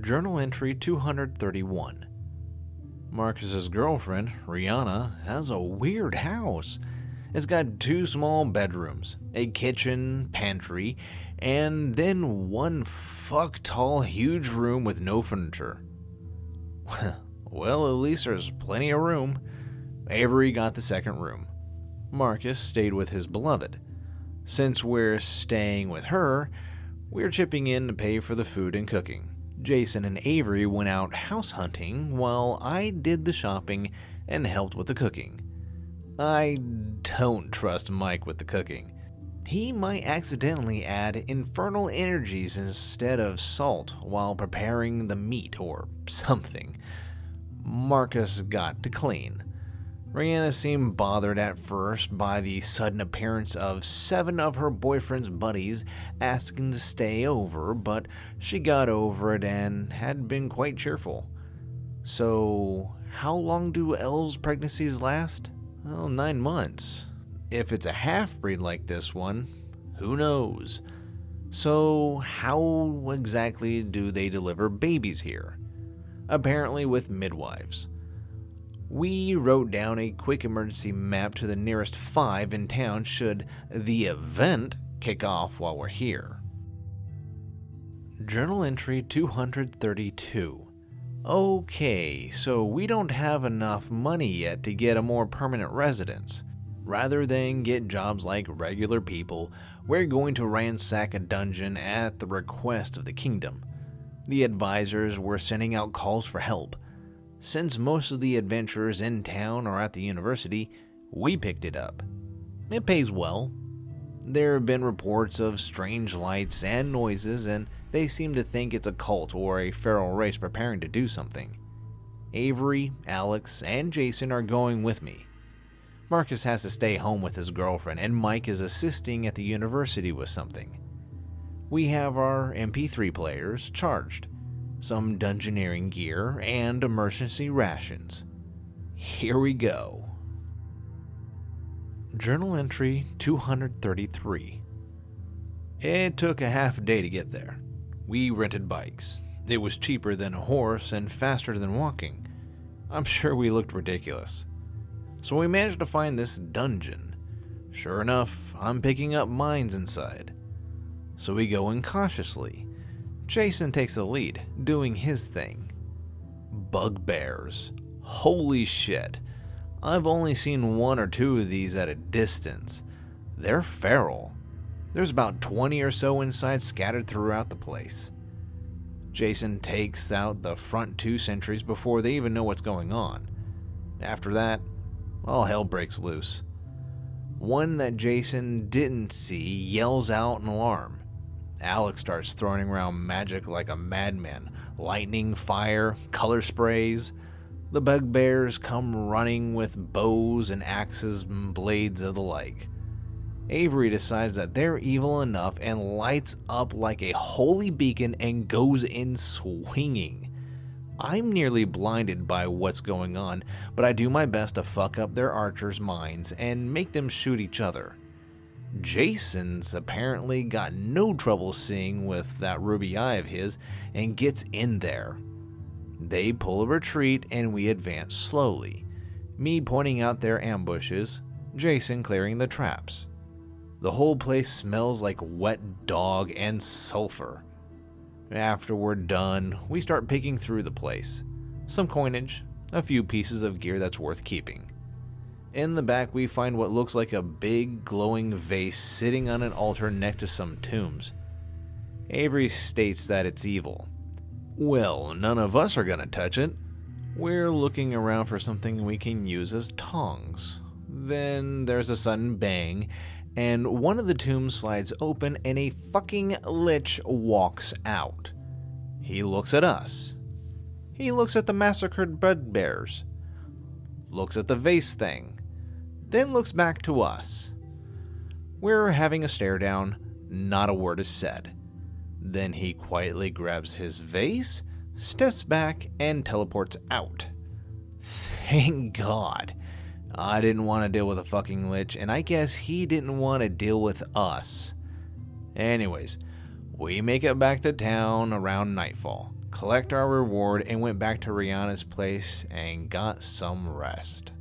Journal entry 231. Marcus's girlfriend, Rihanna, has a weird house. It's got 2 small bedrooms, a kitchen, pantry, and then one fuck-tall huge room with no furniture. Well, at least there's plenty of room. Avery got the second room. Marcus stayed with his beloved. Since we're staying with her, we're chipping in to pay for the food and cooking. Jason and Avery went out house hunting while I did the shopping and helped with the cooking. I don't trust Mike with the cooking. He might accidentally add infernal energies instead of salt while preparing the meat or something. Marcus got to clean. Rihanna seemed bothered at first by the sudden appearance of 7 of her boyfriend's buddies asking to stay over, but she got over it and had been quite cheerful. So, how long do elves' pregnancies last? Well, 9 months. If it's a half-breed like this one, who knows? So, how exactly do they deliver babies here? Apparently with midwives. We wrote down a quick emergency map to the nearest 5 in town should the event kick off while we're here. Journal entry 232. Okay, so we don't have enough money yet to get a more permanent residence. Rather than get jobs like regular people, we're going to ransack a dungeon at the request of the kingdom. The advisors were sending out calls for help. Since most of the adventurers in town are at the university, we picked it up. It pays well. There have been reports of strange lights and noises, and they seem to think it's a cult or a feral race preparing to do something. Avery, Alex, and Jason are going with me. Marcus has to stay home with his girlfriend, and Mike is assisting at the university with something. We have our MP3 players charged, some dungeoneering gear, and emergency rations. Here we go. Journal entry 233. It took a half a day to get there. We rented bikes. It was cheaper than a horse and faster than walking. I'm sure we looked ridiculous. So we managed to find this dungeon. Sure enough, I'm picking up mines inside. So we go in cautiously. Jason takes the lead, doing his thing. Bugbears. Holy shit. I've only seen 1 or 2 of these at a distance. They're feral. There's about 20 or so inside scattered throughout the place. Jason takes out the front 2 sentries before they even know what's going on. After that, all hell breaks loose. One that Jason didn't see yells out an alarm. Alex starts throwing around magic like a madman. Lightning, fire, color sprays. The bugbears come running with bows and axes and blades of the like. Avery decides that they're evil enough and lights up like a holy beacon and goes in swinging. I'm nearly blinded by what's going on, but I do my best to fuck up their archers' minds and make them shoot each other. Jason's apparently got no trouble seeing with that ruby eye of his and gets in there. They pull a retreat and we advance slowly, me pointing out their ambushes, Jason clearing the traps. The whole place smells like wet dog and sulfur. After we're done, we start picking through the place. Some coinage, a few pieces of gear that's worth keeping. In the back, we find what looks like a big glowing vase sitting on an altar next to some tombs. Avery states that it's evil. Well, none of us are gonna touch it. We're looking around for something we can use as tongs. Then there's a sudden bang, and one of the tombs slides open and a fucking lich walks out. He looks at us. He looks at the massacred bugbears. Looks at the vase thing. Then looks back to us. We're having a stare down, not a word is said. Then he quietly grabs his vase, steps back, and teleports out. Thank God. I didn't want to deal with a fucking lich, and I guess he didn't want to deal with us. Anyways, we make it back to town around nightfall, collect our reward, and went back to Rihanna's place and got some rest.